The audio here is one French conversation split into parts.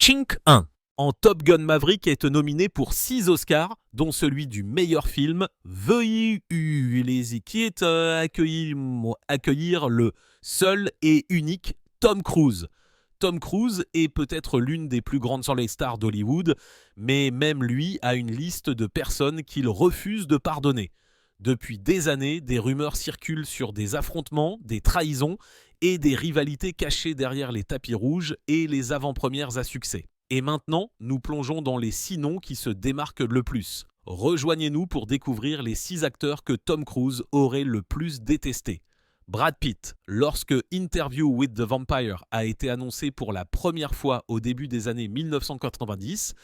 Chink 1 en Top Gun Maverick est nominé pour 6 Oscars, dont celui du meilleur film. Veuillez qui est accueillir le seul et unique Tom Cruise. Tom Cruise est peut-être l'une des plus grandes stars d'Hollywood, mais même lui a une liste de personnes qu'il refuse de pardonner. Depuis des années, des rumeurs circulent sur des affrontements, des trahisons et des rivalités cachées derrière les tapis rouges et les avant-premières à succès. Et maintenant, nous plongeons dans les 6 noms qui se démarquent le plus. Rejoignez-nous pour découvrir les 6 acteurs que Tom Cruise aurait le plus détestés. Brad Pitt, lorsque Interview with the Vampire a été annoncé pour la première fois au début des années 1990,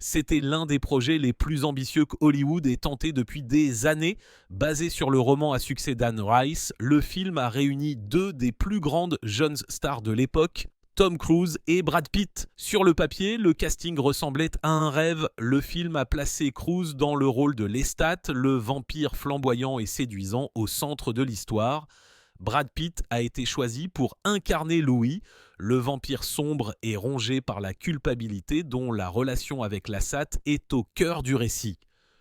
c'était l'un des projets les plus ambitieux que Hollywood ait tenté depuis des années. Basé sur le roman à succès d'Anne Rice, le film a réuni 2 des plus grandes jeunes stars de l'époque, Tom Cruise et Brad Pitt. Sur le papier, le casting ressemblait à un rêve. Le film a placé Cruise dans le rôle de Lestat, le vampire flamboyant et séduisant au centre de l'histoire. Brad Pitt a été choisi pour incarner Louis, le vampire sombre et rongé par la culpabilité dont la relation avec Lasat est au cœur du récit.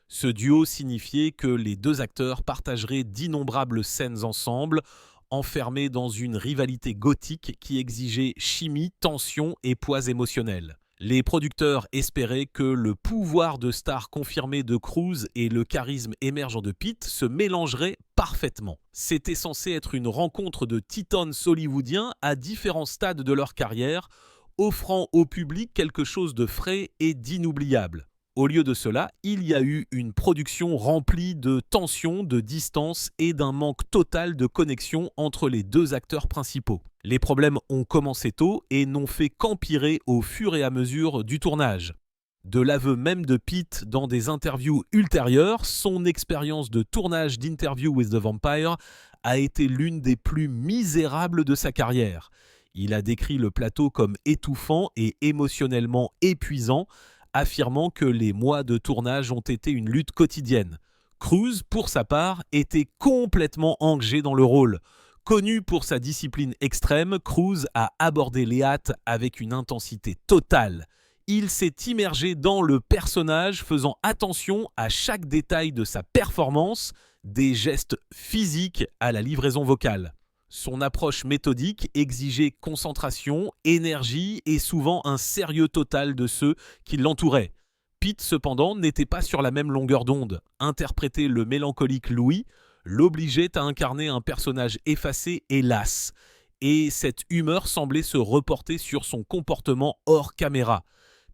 Ce duo signifiait que les 2 acteurs partageraient d'innombrables scènes ensemble, enfermés dans une rivalité gothique qui exigeait chimie, tension et poids émotionnel. Les producteurs espéraient que le pouvoir de star confirmé de Cruise et le charisme émergent de Pitt se mélangeraient parfaitement. C'était censé être une rencontre de titans hollywoodiens à différents stades de leur carrière, offrant au public quelque chose de frais et d'inoubliable. Au lieu de cela, il y a eu une production remplie de tensions, de distance et d'un manque total de connexion entre les 2 acteurs principaux. Les problèmes ont commencé tôt et n'ont fait qu'empirer au fur et à mesure du tournage. De l'aveu même de Pitt dans des interviews ultérieures, son expérience de tournage d'Interview with the Vampire a été l'une des plus misérables de sa carrière. Il a décrit le plateau comme étouffant et émotionnellement épuisant, affirmant que les mois de tournage ont été une lutte quotidienne. Cruise, pour sa part, était complètement engagé dans le rôle. Connu pour sa discipline extrême, Cruise a abordé les hâtes avec une intensité totale. Il s'est immergé dans le personnage, faisant attention à chaque détail de sa performance, des gestes physiques à la livraison vocale. Son approche méthodique exigeait concentration, énergie et souvent un sérieux total de ceux qui l'entouraient. Pitt, cependant, n'était pas sur la même longueur d'onde. Interpréter le mélancolique Louis l'obligeait à incarner un personnage effacé et las. Et cette humeur semblait se reporter sur son comportement hors caméra.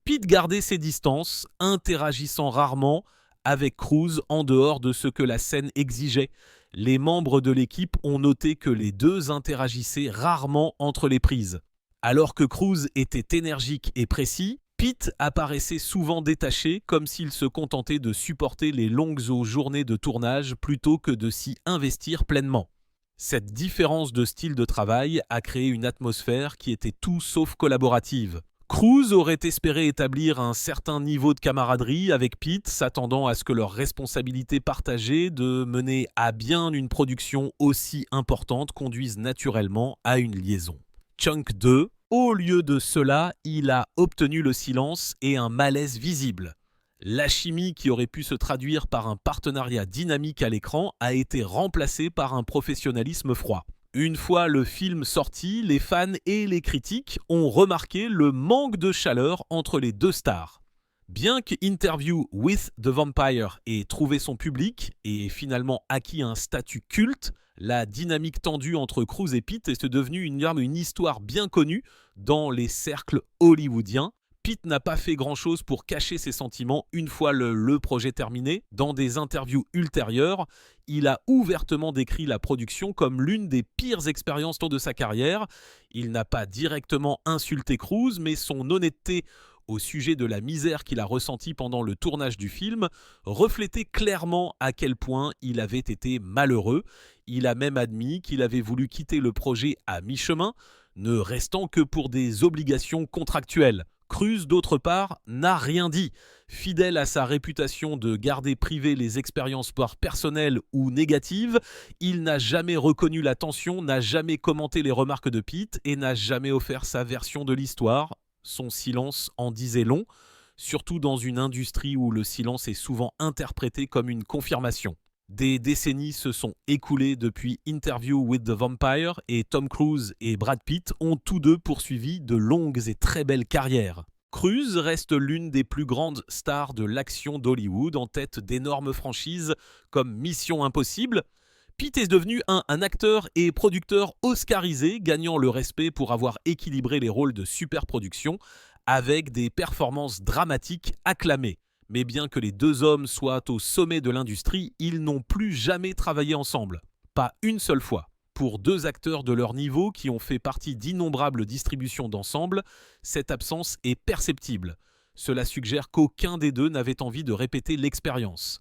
Pitt gardait ses distances, interagissant rarement avec Cruise en dehors de ce que la scène exigeait. Les membres de l'équipe ont noté que les 2 interagissaient rarement entre les prises. Alors que Cruise était énergique et précis, Pitt apparaissait souvent détaché, comme s'il se contentait de supporter les longues journées de tournage plutôt que de s'y investir pleinement. Cette différence de style de travail a créé une atmosphère qui était tout sauf collaborative. Cruise aurait espéré établir un certain niveau de camaraderie avec Pitt, s'attendant à ce que leur responsabilité partagée de mener à bien une production aussi importante conduise naturellement à une liaison. Chunk 2, au lieu de cela, il a obtenu le silence et un malaise visible. La chimie qui aurait pu se traduire par un partenariat dynamique à l'écran a été remplacée par un professionnalisme froid. Une fois le film sorti, les fans et les critiques ont remarqué le manque de chaleur entre les 2 stars. Bien que Interview with the Vampire ait trouvé son public et finalement acquis un statut culte, la dynamique tendue entre Cruise et Pitt est devenue une histoire bien connue dans les cercles hollywoodiens. Pitt n'a pas fait grand-chose pour cacher ses sentiments une fois le projet terminé. Dans des interviews ultérieures, il a ouvertement décrit la production comme l'une des pires expériences de sa carrière. Il n'a pas directement insulté Cruise, mais son honnêteté au sujet de la misère qu'il a ressentie pendant le tournage du film reflétait clairement à quel point il avait été malheureux. Il a même admis qu'il avait voulu quitter le projet à mi-chemin, ne restant que pour des obligations contractuelles. Cruise, d'autre part, n'a rien dit. Fidèle à sa réputation de garder privées les expériences personnelles ou négatives, il n'a jamais reconnu la tension, n'a jamais commenté les remarques de Pitt et n'a jamais offert sa version de l'histoire. Son silence en disait long, surtout dans une industrie où le silence est souvent interprété comme une confirmation. Des décennies se sont écoulées depuis Interview with the Vampire et Tom Cruise et Brad Pitt ont tous deux poursuivi de longues et très belles carrières. Cruise reste l'une des plus grandes stars de l'action d'Hollywood en tête d'énormes franchises comme Mission Impossible. Pitt est devenu un acteur et producteur oscarisé, gagnant le respect pour avoir équilibré les rôles de superproduction avec des performances dramatiques acclamées. Mais bien que les deux hommes soient au sommet de l'industrie, ils n'ont plus jamais travaillé ensemble. Pas une seule fois. Pour deux acteurs de leur niveau qui ont fait partie d'innombrables distributions d'ensemble, cette absence est perceptible. Cela suggère qu'aucun des deux n'avait envie de répéter l'expérience.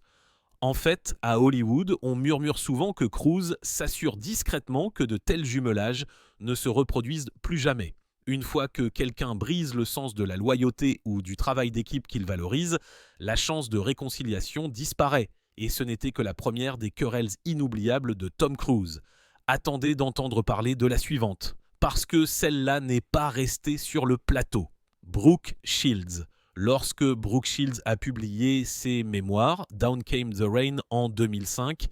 En fait, à Hollywood, on murmure souvent que Cruise s'assure discrètement que de tels jumelages ne se reproduisent plus jamais. Une fois que quelqu'un brise le sens de la loyauté ou du travail d'équipe qu'il valorise, la chance de réconciliation disparaît. Et ce n'était que la première des querelles inoubliables de Tom Cruise. Attendez d'entendre parler de la suivante, parce que celle-là n'est pas restée sur le plateau. Brooke Shields. Lorsque Brooke Shields a publié ses mémoires, Down Came the Rain en 2005,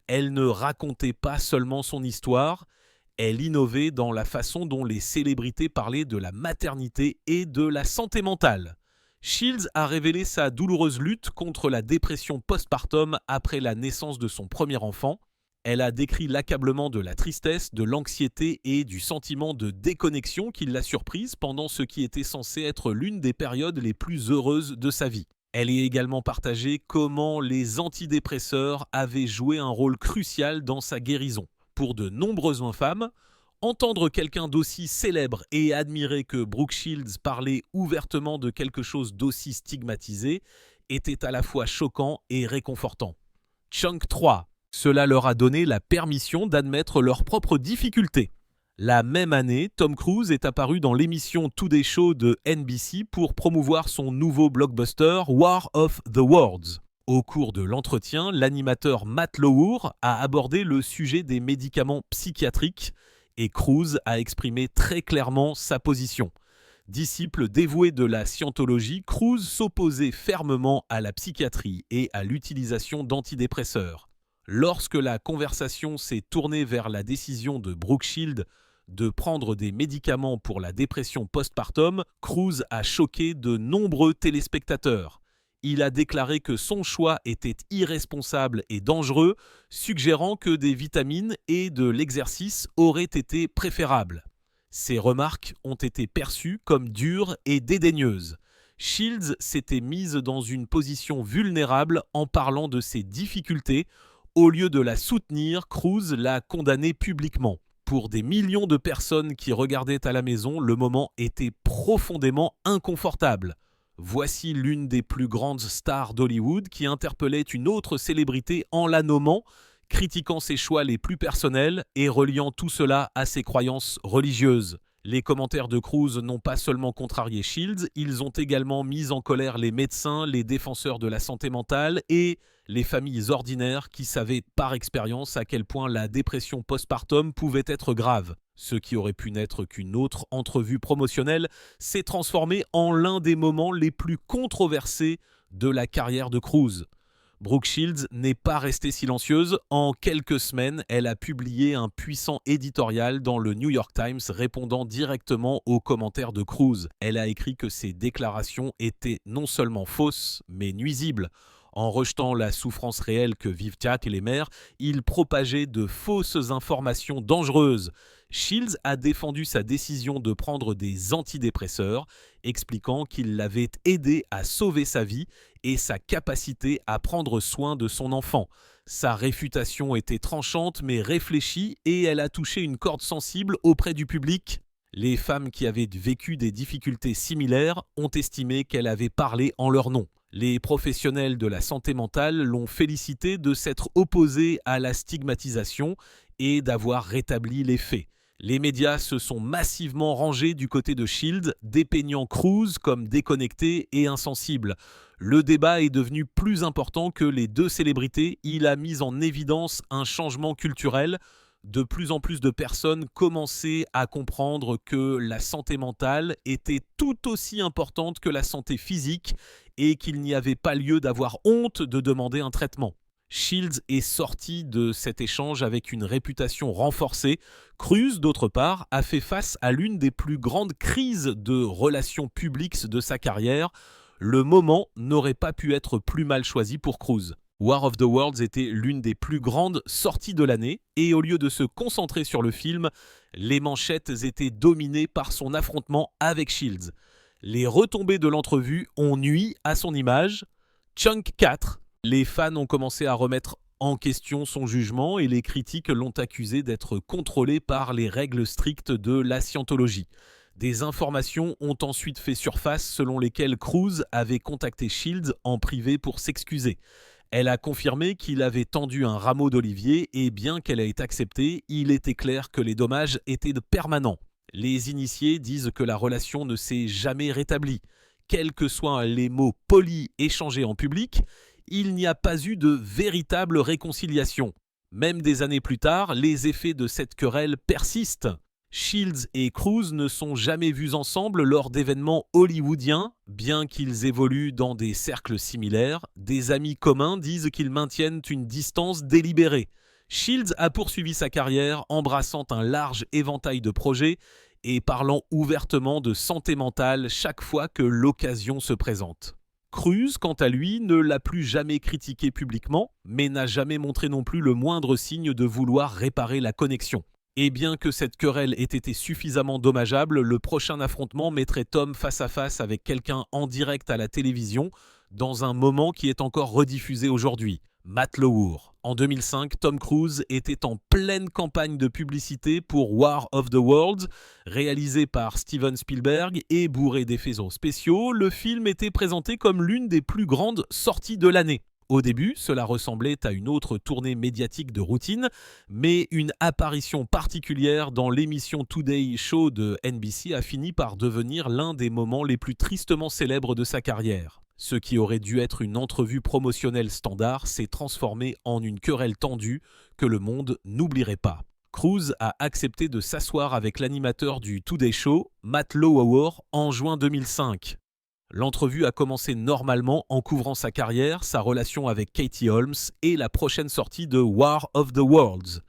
elle ne racontait pas seulement son histoire, elle innovait dans la façon dont les célébrités parlaient de la maternité et de la santé mentale. Shields a révélé sa douloureuse lutte contre la dépression postpartum après la naissance de son premier enfant. Elle a décrit l'accablement de la tristesse, de l'anxiété et du sentiment de déconnexion qui l'a surprise pendant ce qui était censé être l'une des périodes les plus heureuses de sa vie. Elle a également partagé comment les antidépresseurs avaient joué un rôle crucial dans sa guérison. Pour de nombreuses femmes, entendre quelqu'un d'aussi célèbre et admiré que Brooke Shields parler ouvertement de quelque chose d'aussi stigmatisé était à la fois choquant et réconfortant. Chunk 3. Cela leur a donné la permission d'admettre leurs propres difficultés. La même année, Tom Cruise est apparu dans l'émission Today Show de NBC pour promouvoir son nouveau blockbuster War of the Worlds. Au cours de l'entretien, l'animateur Matt Lauer a abordé le sujet des médicaments psychiatriques et Cruise a exprimé très clairement sa position. Disciple dévoué de la scientologie, Cruise s'opposait fermement à la psychiatrie et à l'utilisation d'antidépresseurs. Lorsque la conversation s'est tournée vers la décision de Brooke Shields de prendre des médicaments pour la dépression postpartum, Cruise a choqué de nombreux téléspectateurs. Il a déclaré que son choix était irresponsable et dangereux, suggérant que des vitamines et de l'exercice auraient été préférables. Ces remarques ont été perçues comme dures et dédaigneuses. Shields s'était mise dans une position vulnérable en parlant de ses difficultés. Au lieu de la soutenir, Cruise l'a condamnée publiquement. Pour des millions de personnes qui regardaient à la maison, le moment était profondément inconfortable. Voici l'une des plus grandes stars d'Hollywood qui interpellait une autre célébrité en la nommant, critiquant ses choix les plus personnels et reliant tout cela à ses croyances religieuses. Les commentaires de Cruise n'ont pas seulement contrarié Shields, ils ont également mis en colère les médecins, les défenseurs de la santé mentale et les familles ordinaires qui savaient par expérience à quel point la dépression postpartum pouvait être grave. Ce qui aurait pu n'être qu'une autre entrevue promotionnelle s'est transformé en l'un des moments les plus controversés de la carrière de Cruise. Brooke Shields n'est pas restée silencieuse. En quelques semaines, elle a publié un puissant éditorial dans le New York Times répondant directement aux commentaires de Cruise. Elle a écrit que ses déclarations étaient non seulement fausses, mais nuisibles. En rejetant la souffrance réelle que vivent Jack et les mères, il propageait de fausses informations dangereuses. Shields a défendu sa décision de prendre des antidépresseurs, expliquant qu'il l'avait aidé à sauver sa vie et sa capacité à prendre soin de son enfant. Sa réfutation était tranchante mais réfléchie et elle a touché une corde sensible auprès du public. Les femmes qui avaient vécu des difficultés similaires ont estimé qu'elle avait parlé en leur nom. Les professionnels de la santé mentale l'ont félicité de s'être opposés à la stigmatisation et d'avoir rétabli les faits. Les médias se sont massivement rangés du côté de Shields, dépeignant Cruise comme déconnecté et insensible. Le débat est devenu plus important que les deux célébrités. Il a mis en évidence un changement culturel. De plus en plus de personnes commençaient à comprendre que la santé mentale était tout aussi importante que la santé physique et qu'il n'y avait pas lieu d'avoir honte de demander un traitement. Shields est sorti de cet échange avec une réputation renforcée. Cruise, d'autre part, a fait face à l'une des plus grandes crises de relations publiques de sa carrière. Le moment n'aurait pas pu être plus mal choisi pour Cruise. War of the Worlds était l'une des plus grandes sorties de l'année et au lieu de se concentrer sur le film, les manchettes étaient dominées par son affrontement avec Shields. Les retombées de l'entrevue ont nui à son image. Chunk 4, les fans ont commencé à remettre en question son jugement et les critiques l'ont accusé d'être contrôlé par les règles strictes de la scientologie. Des informations ont ensuite fait surface selon lesquelles Cruise avait contacté Shields en privé pour s'excuser. Elle a confirmé qu'il avait tendu un rameau d'olivier et bien qu'elle ait accepté, il était clair que les dommages étaient permanents. Les initiés disent que la relation ne s'est jamais rétablie. Quels que soient les mots polis échangés en public, il n'y a pas eu de véritable réconciliation. Même des années plus tard, les effets de cette querelle persistent. Shields et Cruise ne sont jamais vus ensemble lors d'événements hollywoodiens, bien qu'ils évoluent dans des cercles similaires. Des amis communs disent qu'ils maintiennent une distance délibérée. Shields a poursuivi sa carrière, embrassant un large éventail de projets et parlant ouvertement de santé mentale chaque fois que l'occasion se présente. Cruise, quant à lui, ne l'a plus jamais critiqué publiquement, mais n'a jamais montré non plus le moindre signe de vouloir réparer la connexion. Et bien que cette querelle ait été suffisamment dommageable, le prochain affrontement mettrait Tom face à face avec quelqu'un en direct à la télévision, dans un moment qui est encore rediffusé aujourd'hui. Matt Lauer. En 2005, Tom Cruise était en pleine campagne de publicité pour War of the Worlds, réalisé par Steven Spielberg et bourré d'effets spéciaux. Le film était présenté comme l'une des plus grandes sorties de l'année. Au début, cela ressemblait à une autre tournée médiatique de routine, mais une apparition particulière dans l'émission Today Show de NBC a fini par devenir l'un des moments les plus tristement célèbres de sa carrière. Ce qui aurait dû être une entrevue promotionnelle standard s'est transformé en une querelle tendue que le monde n'oublierait pas. Cruise a accepté de s'asseoir avec l'animateur du Today Show, Matt Lauer, en juin 2005. L'entrevue a commencé normalement en couvrant sa carrière, sa relation avec Katie Holmes et la prochaine sortie de War of the Worlds.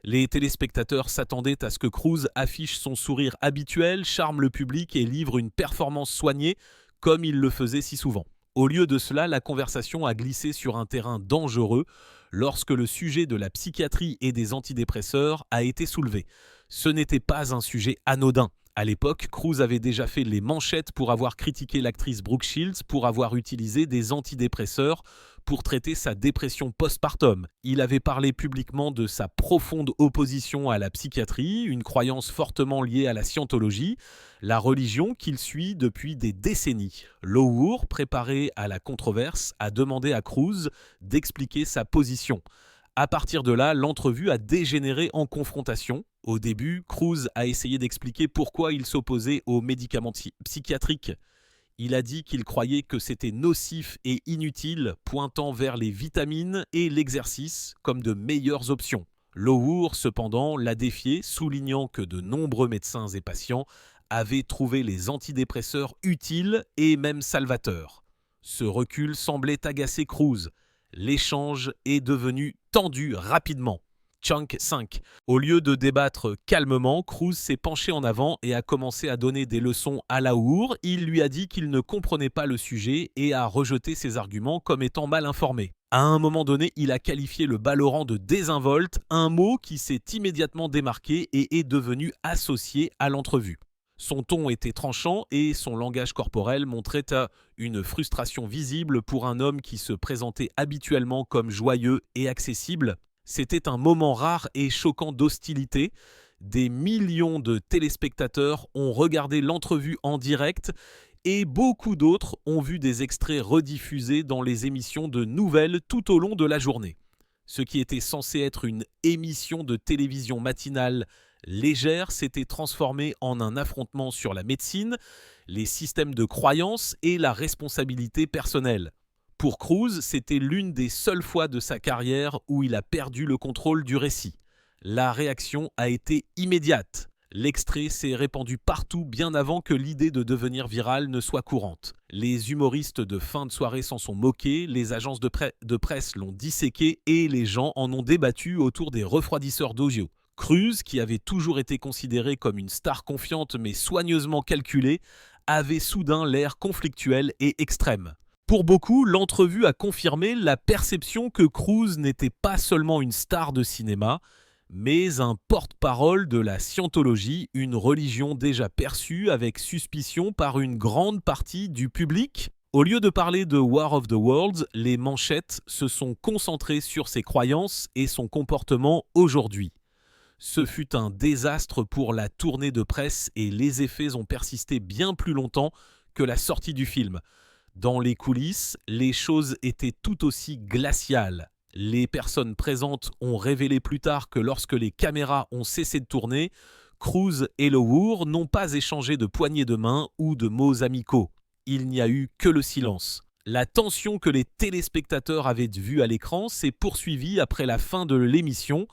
Les téléspectateurs s'attendaient à ce que Cruise affiche son sourire habituel, charme le public et livre une performance soignée comme il le faisait si souvent. Au lieu de cela, la conversation a glissé sur un terrain dangereux lorsque le sujet de la psychiatrie et des antidépresseurs a été soulevé. Ce n'était pas un sujet anodin. À l'époque, Cruise avait déjà fait les manchettes pour avoir critiqué l'actrice Brooke Shields pour avoir utilisé des antidépresseurs pour traiter sa dépression postpartum. Il avait parlé publiquement de sa profonde opposition à la psychiatrie, une croyance fortement liée à la scientologie, la religion qu'il suit depuis des décennies. Lauer, préparé à la controverse, a demandé à Cruise d'expliquer sa position. À partir de là, l'entrevue a dégénéré en confrontation. Au début, Cruise a essayé d'expliquer pourquoi il s'opposait aux médicaments psychiatriques. Il a dit qu'il croyait que c'était nocif et inutile, pointant vers les vitamines et l'exercice comme de meilleures options. Lauer, cependant, l'a défié, soulignant que de nombreux médecins et patients avaient trouvé les antidépresseurs utiles et même salvateurs. Ce recul semblait agacer Cruise. L'échange est devenu tendu rapidement. Chunk 5. Au lieu de débattre calmement, Cruise s'est penché en avant et a commencé à donner des leçons à Lauer. Il lui a dit qu'il ne comprenait pas le sujet et a rejeté ses arguments comme étant mal informés. À un moment donné, il a qualifié le ballorant de désinvolte, un mot qui s'est immédiatement démarqué et est devenu associé à l'entrevue. Son ton était tranchant et son langage corporel montrait une frustration visible pour un homme qui se présentait habituellement comme joyeux et accessible. C'était un moment rare et choquant d'hostilité. Des millions de téléspectateurs ont regardé l'entrevue en direct et beaucoup d'autres ont vu des extraits rediffusés dans les émissions de nouvelles tout au long de la journée. Ce qui était censé être une émission de télévision matinale légère s'était transformé en un affrontement sur la médecine, les systèmes de croyance et la responsabilité personnelle. Pour Cruise, c'était l'une des seules fois de sa carrière où il a perdu le contrôle du récit. La réaction a été immédiate. L'extrait s'est répandu partout bien avant que l'idée de devenir viral ne soit courante. Les humoristes de fin de soirée s'en sont moqués, les agences de presse l'ont disséqué et les gens en ont débattu autour des refroidisseurs d'audio. Cruise, qui avait toujours été considéré comme une star confiante mais soigneusement calculée, avait soudain l'air conflictuel et extrême. Pour beaucoup, l'entrevue a confirmé la perception que Cruise n'était pas seulement une star de cinéma, mais un porte-parole de la scientologie, une religion déjà perçue avec suspicion par une grande partie du public. Au lieu de parler de War of the Worlds, les manchettes se sont concentrées sur ses croyances et son comportement aujourd'hui. Ce fut un désastre pour la tournée de presse et les effets ont persisté bien plus longtemps que la sortie du film. Dans les coulisses, les choses étaient tout aussi glaciales. Les personnes présentes ont révélé plus tard que lorsque les caméras ont cessé de tourner, Cruise et Lowood n'ont pas échangé de poignées de main ou de mots amicaux. Il n'y a eu que le silence. La tension que les téléspectateurs avaient vue à l'écran s'est poursuivie après la fin de l'émission,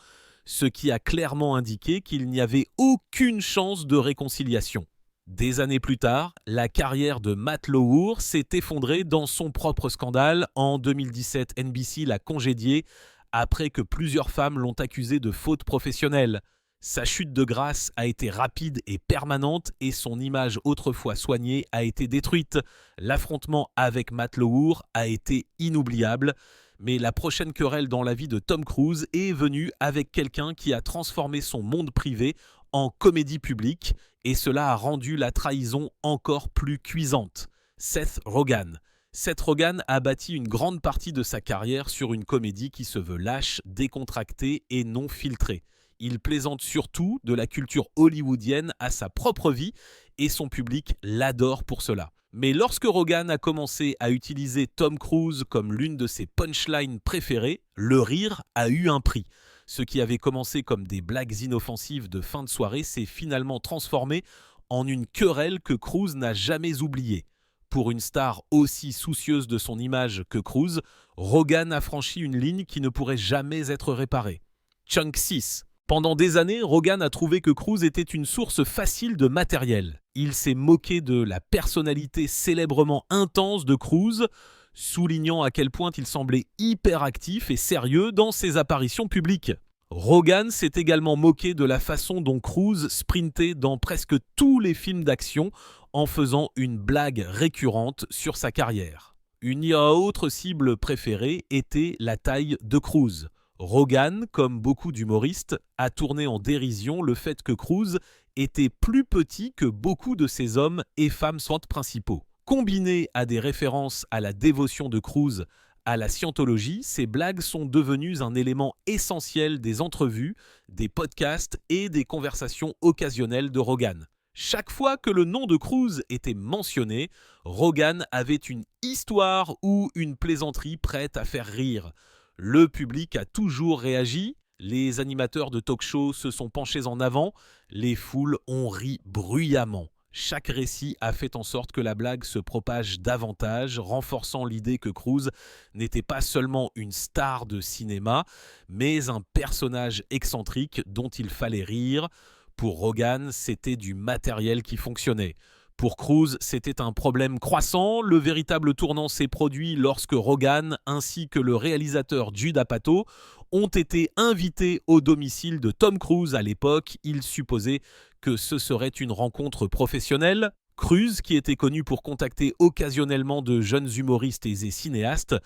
ce qui a clairement indiqué qu'il n'y avait aucune chance de réconciliation. Des années plus tard, la carrière de Matt Lowood s'est effondrée dans son propre scandale. En 2017, NBC l'a congédié après que plusieurs femmes l'ont accusé de faute professionnelle. Sa chute de grâce a été rapide et permanente et son image autrefois soignée a été détruite. L'affrontement avec Matt Lowood a été inoubliable. Mais la prochaine querelle dans la vie de Tom Cruise est venue avec quelqu'un qui a transformé son monde privé en comédie publique et cela a rendu la trahison encore plus cuisante. Seth Rogen. Seth Rogen a bâti une grande partie de sa carrière sur une comédie qui se veut lâche, décontractée et non filtrée. Il plaisante surtout de la culture hollywoodienne à sa propre vie et son public l'adore pour cela. Mais lorsque Rogen a commencé à utiliser Tom Cruise comme l'une de ses punchlines préférées, le rire a eu un prix. Ce qui avait commencé comme des blagues inoffensives de fin de soirée s'est finalement transformé en une querelle que Cruise n'a jamais oubliée. Pour une star aussi soucieuse de son image que Cruise, Rogen a franchi une ligne qui ne pourrait jamais être réparée. Chunk 6. Pendant des années, Rogen a trouvé que Cruise était une source facile de matériel. Il s'est moqué de la personnalité célèbrement intense de Cruise, soulignant à quel point il semblait hyperactif et sérieux dans ses apparitions publiques. Rogen s'est également moqué de la façon dont Cruise sprintait dans presque tous les films d'action en faisant une blague récurrente sur sa carrière. Une autre cible préférée était la taille de Cruise. Rogen, comme beaucoup d'humoristes, a tourné en dérision le fait que Cruise était plus petit que beaucoup de ses hommes et femmes principaux. Combinées à des références à la dévotion de Cruise à la scientologie, ces blagues sont devenues un élément essentiel des entrevues, des podcasts et des conversations occasionnelles de Rogen. Chaque fois que le nom de Cruise était mentionné, Rogen avait une histoire ou une plaisanterie prête à faire rire. Le public a toujours réagi, les animateurs de talk-show se sont penchés en avant, les foules ont ri bruyamment. Chaque récit a fait en sorte que la blague se propage davantage, renforçant l'idée que Cruise n'était pas seulement une star de cinéma, mais un personnage excentrique dont il fallait rire. Pour Rogen, c'était du matériel qui fonctionnait. Pour Cruise, c'était un problème croissant. Le véritable tournant s'est produit lorsque Rogen ainsi que le réalisateur Judd Apatow ont été invités au domicile de Tom Cruise à l'époque. Ils supposaient que ce serait une rencontre professionnelle. Cruise, qui était connu pour contacter occasionnellement de jeunes humoristes et cinéastes,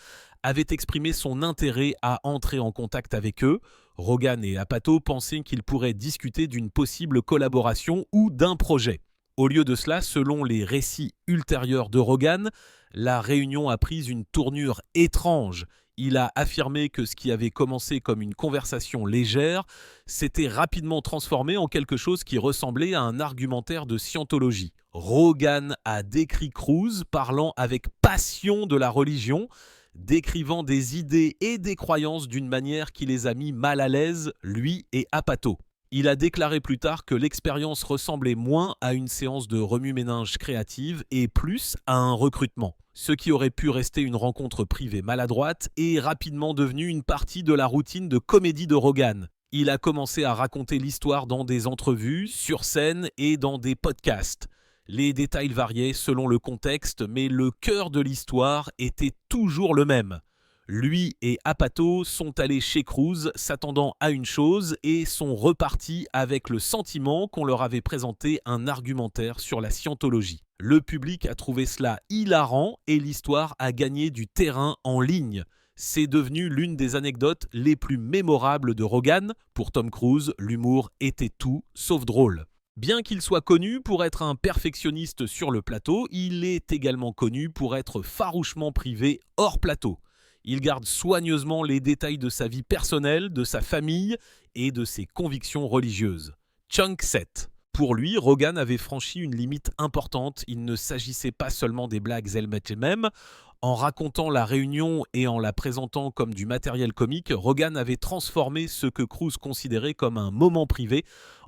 avait exprimé son intérêt à entrer en contact avec eux. Rogen et Apatow pensaient qu'ils pourraient discuter d'une possible collaboration ou d'un projet. Au lieu de cela, selon les récits ultérieurs de Rogen, la réunion a pris une tournure étrange. Il a affirmé que ce qui avait commencé comme une conversation légère s'était rapidement transformé en quelque chose qui ressemblait à un argumentaire de scientologie. Rogen a décrit Cruise parlant avec passion de la religion, décrivant des idées et des croyances d'une manière qui les a mis mal à l'aise, lui et Apatow. Il a déclaré plus tard que l'expérience ressemblait moins à une séance de remue-ménage créative et plus à un recrutement. Ce qui aurait pu rester une rencontre privée maladroite est rapidement devenu une partie de la routine de comédie de Rogen. Il a commencé à raconter l'histoire dans des entrevues, sur scène et dans des podcasts. Les détails variaient selon le contexte, mais le cœur de l'histoire était toujours le même. Lui et Apatow sont allés chez Cruise s'attendant à une chose et sont repartis avec le sentiment qu'on leur avait présenté un argumentaire sur la scientologie. Le public a trouvé cela hilarant et l'histoire a gagné du terrain en ligne. C'est devenu l'une des anecdotes les plus mémorables de Rogan. Pour Tom Cruise, l'humour était tout sauf drôle. Bien qu'il soit connu pour être un perfectionniste sur le plateau, il est également connu pour être farouchement privé hors plateau. Il garde soigneusement les détails de sa vie personnelle, de sa famille et de ses convictions religieuses. Chunk 7. Pour lui, Rogan avait franchi une limite importante. Il ne s'agissait pas seulement des blagues elles-mêmes. En racontant la réunion et en la présentant comme du matériel comique, Rogan avait transformé ce que Cruise considérait comme un moment privé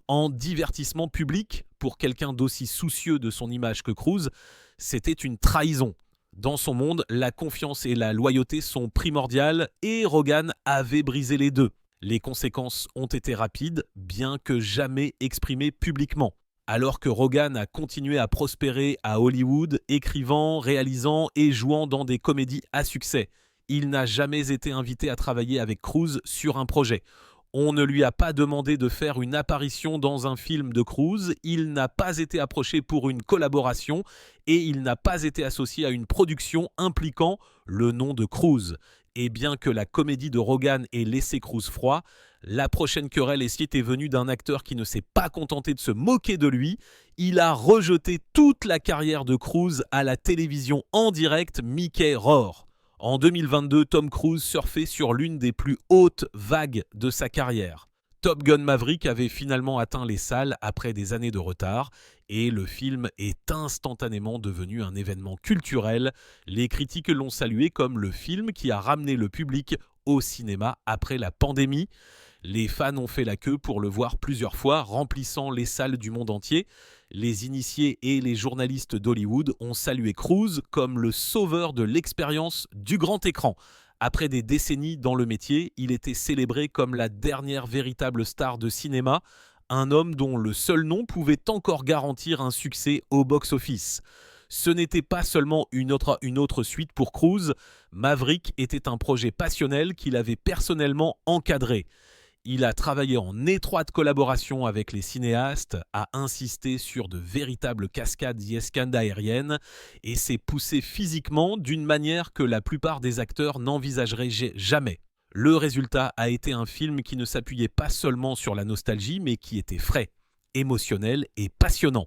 en divertissement public. Pour quelqu'un d'aussi soucieux de son image que Cruise, c'était une trahison. Dans son monde, la confiance et la loyauté sont primordiales et Rogan avait brisé les deux. Les conséquences ont été rapides, bien que jamais exprimées publiquement. Alors que Rogan a continué à prospérer à Hollywood, écrivant, réalisant et jouant dans des comédies à succès, il n'a jamais été invité à travailler avec Cruise sur un projet. On ne lui a pas demandé de faire une apparition dans un film de Cruise, il n'a pas été approché pour une collaboration et il n'a pas été associé à une production impliquant le nom de Cruise. Et bien que la comédie de Rogan ait laissé Cruise froid, la prochaine querelle était venue d'un acteur qui ne s'est pas contenté de se moquer de lui. Il a rejeté toute la carrière de Cruise à la télévision en direct, Mickey Rourke. En 2022, Tom Cruise surfait sur l'une des plus hautes vagues de sa carrière. Top Gun Maverick avait finalement atteint les salles après des années de retard et le film est instantanément devenu un événement culturel. Les critiques l'ont salué comme le film qui a ramené le public au cinéma après la pandémie. Les fans ont fait la queue pour le voir plusieurs fois, remplissant les salles du monde entier. Les initiés et les journalistes d'Hollywood ont salué Cruise comme le sauveur de l'expérience du grand écran. Après des décennies dans le métier, il était célébré comme la dernière véritable star de cinéma, un homme dont le seul nom pouvait encore garantir un succès au box-office. Ce n'était pas seulement une autre suite pour Cruise, Maverick était un projet passionnel qu'il avait personnellement encadré. Il a travaillé en étroite collaboration avec les cinéastes, a insisté sur de véritables cascades aériennes et s'est poussé physiquement d'une manière que la plupart des acteurs n'envisageraient jamais. Le résultat a été un film qui ne s'appuyait pas seulement sur la nostalgie, mais qui était frais, émotionnel et passionnant.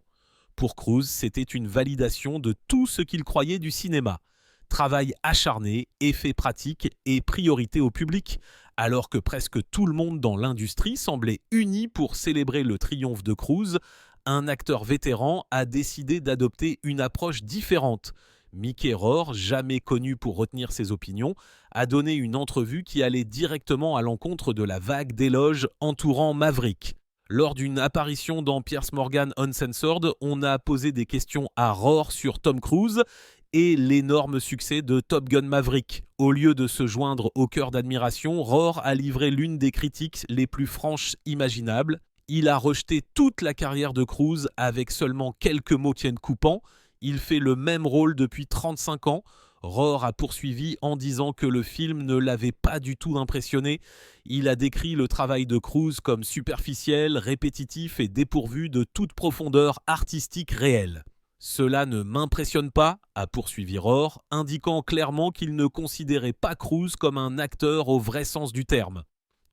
Pour Cruise, c'était une validation de tout ce qu'il croyait du cinéma. Travail acharné, effets pratiques et priorité au public, alors que presque tout le monde dans l'industrie semblait uni pour célébrer le triomphe de Cruise, un acteur vétéran a décidé d'adopter une approche différente. Mickey Rourke, jamais connu pour retenir ses opinions, a donné une entrevue qui allait directement à l'encontre de la vague d'éloges entourant Maverick. Lors d'une apparition dans Piers Morgan Uncensored, on a posé des questions à Rourke sur Tom Cruise et l'énorme succès de Top Gun Maverick. Au lieu de se joindre au chœur d'admiration, Rourke a livré l'une des critiques les plus franches imaginables. Il a rejeté toute la carrière de Cruise avec seulement quelques mots coupants. Il fait le même rôle depuis 35 ans. Rourke a poursuivi en disant que le film ne l'avait pas du tout impressionné. Il a décrit le travail de Cruise comme superficiel, répétitif et dépourvu de toute profondeur artistique réelle. Cela ne m'impressionne pas, a poursuivi Rourke, indiquant clairement qu'il ne considérait pas Cruise comme un acteur au vrai sens du terme.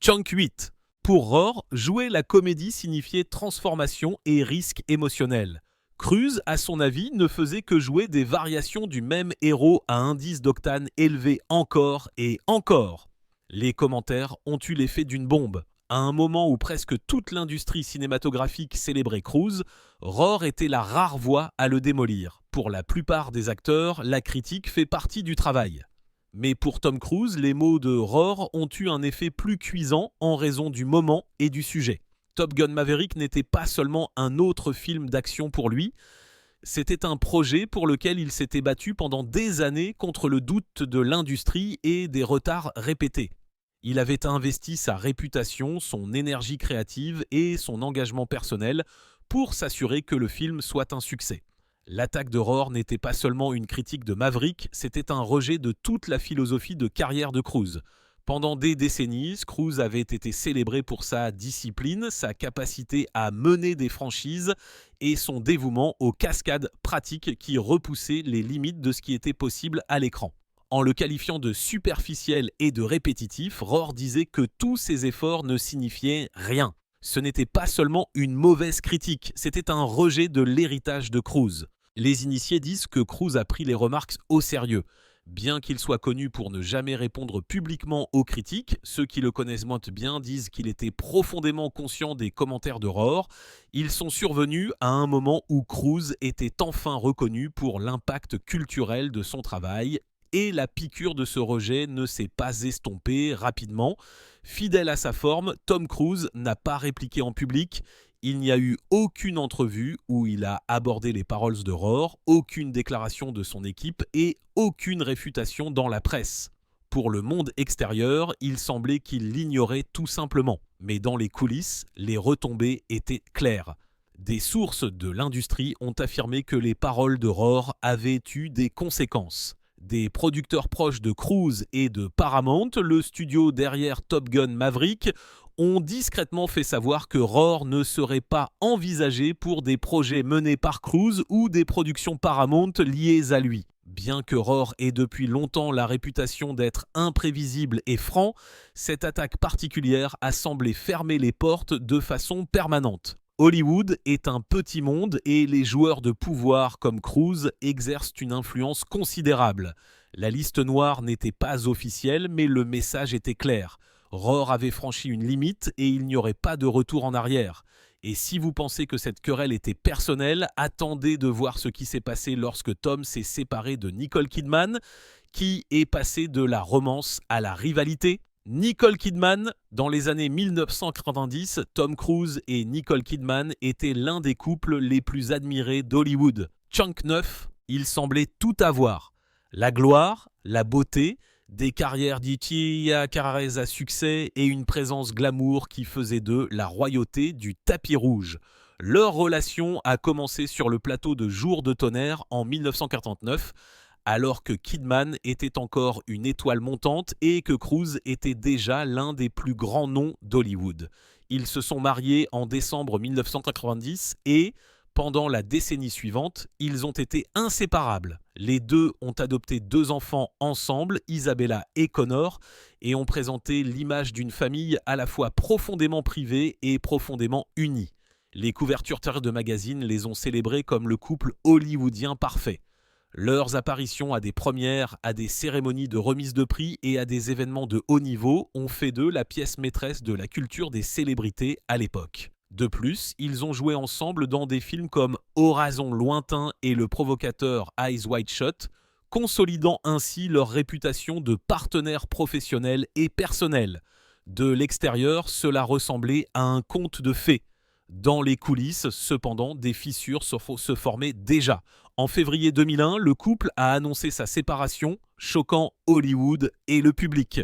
Chunk 8. Pour Rourke, jouer la comédie signifiait transformation et risque émotionnel. Cruise, à son avis, ne faisait que jouer des variations du même héros à indice d'octane élevé encore et encore. Les commentaires ont eu l'effet d'une bombe. À un moment où presque toute l'industrie cinématographique célébrait Cruise, Rourke était la rare voix à le démolir. Pour la plupart des acteurs, la critique fait partie du travail. Mais pour Tom Cruise, les mots de Rourke ont eu un effet plus cuisant en raison du moment et du sujet. Top Gun Maverick n'était pas seulement un autre film d'action pour lui, c'était un projet pour lequel il s'était battu pendant des années contre le doute de l'industrie et des retards répétés. Il avait investi sa réputation, son énergie créative et son engagement personnel pour s'assurer que le film soit un succès. L'attaque de Roar n'était pas seulement une critique de Maverick, c'était un rejet de toute la philosophie de carrière de Cruise. Pendant des décennies, Cruise avait été célébré pour sa discipline, sa capacité à mener des franchises et son dévouement aux cascades pratiques qui repoussaient les limites de ce qui était possible à l'écran. En le qualifiant de superficiel et de répétitif, Roar disait que tous ses efforts ne signifiaient rien. Ce n'était pas seulement une mauvaise critique, c'était un rejet de l'héritage de Cruise. Les initiés disent que Cruise a pris les remarques au sérieux. Bien qu'il soit connu pour ne jamais répondre publiquement aux critiques, ceux qui le connaissent moins bien disent qu'il était profondément conscient des commentaires de Roar. Ils sont survenus à un moment où Cruise était enfin reconnu pour l'impact culturel de son travail. Et la piqûre de ce rejet ne s'est pas estompée rapidement. Fidèle à sa forme, Tom Cruise n'a pas répliqué en public. Il n'y a eu aucune entrevue où il a abordé les paroles de Roar, aucune déclaration de son équipe et aucune réfutation dans la presse. Pour le monde extérieur, il semblait qu'il l'ignorait tout simplement. Mais dans les coulisses, les retombées étaient claires. Des sources de l'industrie ont affirmé que les paroles de Roar avaient eu des conséquences. Des producteurs proches de Cruise et de Paramount, le studio derrière Top Gun Maverick, ont discrètement fait savoir que Roar ne serait pas envisagé pour des projets menés par Cruise ou des productions Paramount liées à lui. Bien que Roar ait depuis longtemps la réputation d'être imprévisible et franc, cette attaque particulière a semblé fermer les portes de façon permanente. Hollywood est un petit monde et les joueurs de pouvoir comme Cruise exercent une influence considérable. La liste noire n'était pas officielle, mais le message était clair. Roar avait franchi une limite et il n'y aurait pas de retour en arrière. Et si vous pensez que cette querelle était personnelle, attendez de voir ce qui s'est passé lorsque Tom s'est séparé de Nicole Kidman, qui est passé de la romance à la rivalité. Nicole Kidman, dans les années 1990, Tom Cruise et Nicole Kidman étaient l'un des couples les plus admirés d'Hollywood. Chunk neuf, ils semblaient tout avoir. La gloire, la beauté, des carrières carrées à succès et une présence glamour qui faisait d'eux la royauté du tapis rouge. Leur relation a commencé sur le plateau de Jour de tonnerre en 1949, alors que Kidman était encore une étoile montante et que Cruise était déjà l'un des plus grands noms d'Hollywood. Ils se sont mariés en décembre 1990 et, pendant la décennie suivante, ils ont été inséparables. Les deux ont adopté 2 enfants ensemble, Isabella et Connor, et ont présenté l'image d'une famille à la fois profondément privée et profondément unie. Les couvertures de magazines les ont célébrés comme le couple hollywoodien parfait. Leurs apparitions à des premières, à des cérémonies de remise de prix et à des événements de haut niveau ont fait d'eux la pièce maîtresse de la culture des célébrités à l'époque. De plus, ils ont joué ensemble dans des films comme Horizon lointain et le provocateur Eyes Wide Shut, consolidant ainsi leur réputation de partenaires professionnels et personnels. De l'extérieur, cela ressemblait à un conte de fées. Dans les coulisses, cependant, des fissures se formaient déjà. En février 2001, le couple a annoncé sa séparation, choquant Hollywood et le public.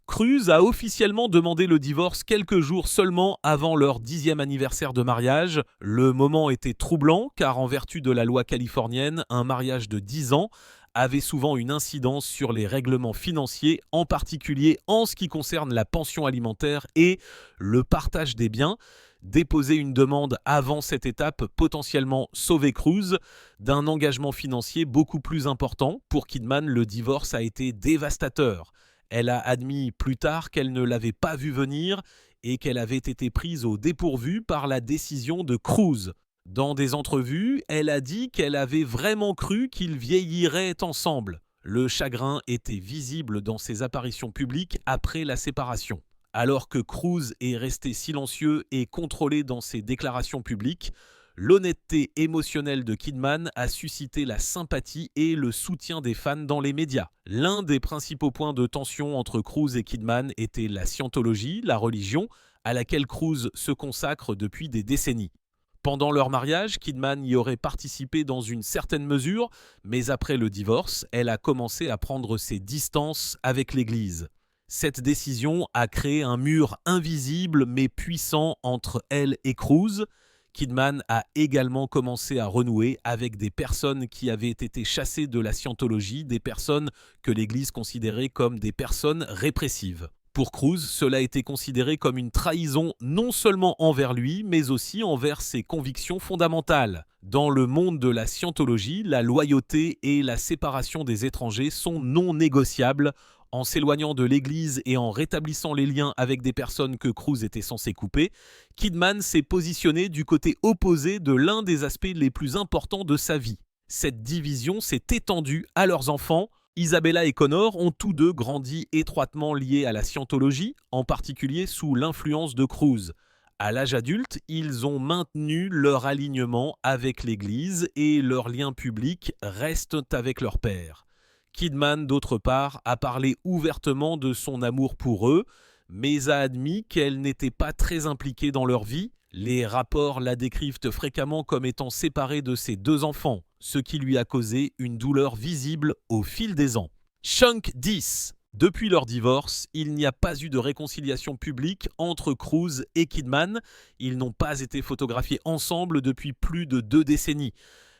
Cruise a officiellement demandé le divorce quelques jours seulement avant leur 10e anniversaire de mariage. Le moment était troublant car en vertu de la loi californienne, un mariage de 10 ans avait souvent une incidence sur les règlements financiers, en particulier en ce qui concerne la pension alimentaire et le partage des biens. Déposer une demande avant cette étape potentiellement sauver Cruise d'un engagement financier beaucoup plus important. Pour Kidman, le divorce a été dévastateur. Elle a admis plus tard qu'elle ne l'avait pas vu venir et qu'elle avait été prise au dépourvu par la décision de Cruise. Dans des entrevues, elle a dit qu'elle avait vraiment cru qu'ils vieilliraient ensemble. Le chagrin était visible dans ses apparitions publiques après la séparation. Alors que Cruise est resté silencieux et contrôlé dans ses déclarations publiques, l'honnêteté émotionnelle de Kidman a suscité la sympathie et le soutien des fans dans les médias. L'un des principaux points de tension entre Cruise et Kidman était la scientologie, la religion, à laquelle Cruise se consacre depuis des décennies. Pendant leur mariage, Kidman y aurait participé dans une certaine mesure, mais après le divorce, elle a commencé à prendre ses distances avec l'Église. Cette décision a créé un mur invisible mais puissant entre elle et Cruz. Kidman a également commencé à renouer avec des personnes qui avaient été chassées de la scientologie, des personnes que l'Église considérait comme des personnes répressives. Pour Cruz, cela était considéré comme une trahison non seulement envers lui, mais aussi envers ses convictions fondamentales. Dans le monde de la scientologie, la loyauté et la séparation des étrangers sont non négociables. En s'éloignant de l'Église et en rétablissant les liens avec des personnes que Cruz était censé couper, Kidman s'est positionné du côté opposé de l'un des aspects les plus importants de sa vie. Cette division s'est étendue à leurs enfants. Isabella et Connor ont tous deux grandi étroitement liés à la scientologie, en particulier sous l'influence de Cruz. À l'âge adulte, ils ont maintenu leur alignement avec l'Église et leurs liens publics restent avec leur père. Kidman, d'autre part, a parlé ouvertement de son amour pour eux, mais a admis qu'elle n'était pas très impliquée dans leur vie. Les rapports la décrivent fréquemment comme étant séparée de ses deux enfants, ce qui lui a causé une douleur visible au fil des ans. Chunk 10. Depuis leur divorce, il n'y a pas eu de réconciliation publique entre Cruz et Kidman. Ils n'ont pas été photographiés ensemble depuis plus de 2 décennies.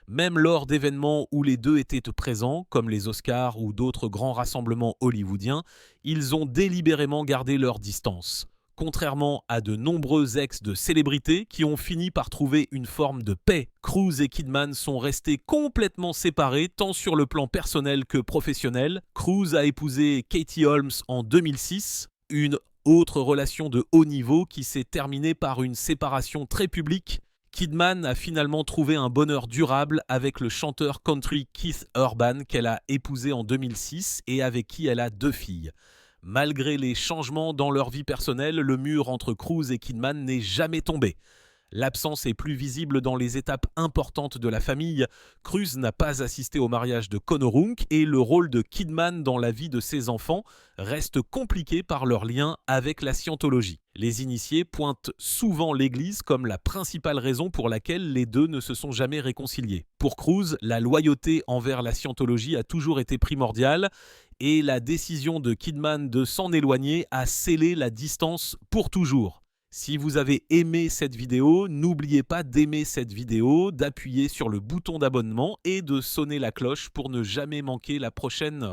Même lors d'événements où les deux étaient présents, comme les Oscars ou d'autres grands rassemblements hollywoodiens, ils ont délibérément gardé leur distance. Contrairement à de nombreux ex de célébrités qui ont fini par trouver une forme de paix, Cruz et Kidman sont restés complètement séparés tant sur le plan personnel que professionnel. Cruz a épousé Katie Holmes en 2006, une autre relation de haut niveau qui s'est terminée par une séparation très publique. Kidman a finalement trouvé un bonheur durable avec le chanteur country Keith Urban qu'elle a épousé en 2006 et avec qui elle a 2 filles. Malgré les changements dans leur vie personnelle, le mur entre Cruz et Kidman n'est jamais tombé. L'absence est plus visible dans les étapes importantes de la famille. Cruz n'a pas assisté au mariage de Connor et le rôle de Kidman dans la vie de ses enfants reste compliqué par leur lien avec la scientologie. Les initiés pointent souvent l'Église comme la principale raison pour laquelle les deux ne se sont jamais réconciliés. Pour Cruz, la loyauté envers la scientologie a toujours été primordiale et la décision de Kidman de s'en éloigner a scellé la distance pour toujours. Si vous avez aimé cette vidéo, n'oubliez pas d'aimer cette vidéo, d'appuyer sur le bouton d'abonnement et de sonner la cloche pour ne jamais manquer la prochaine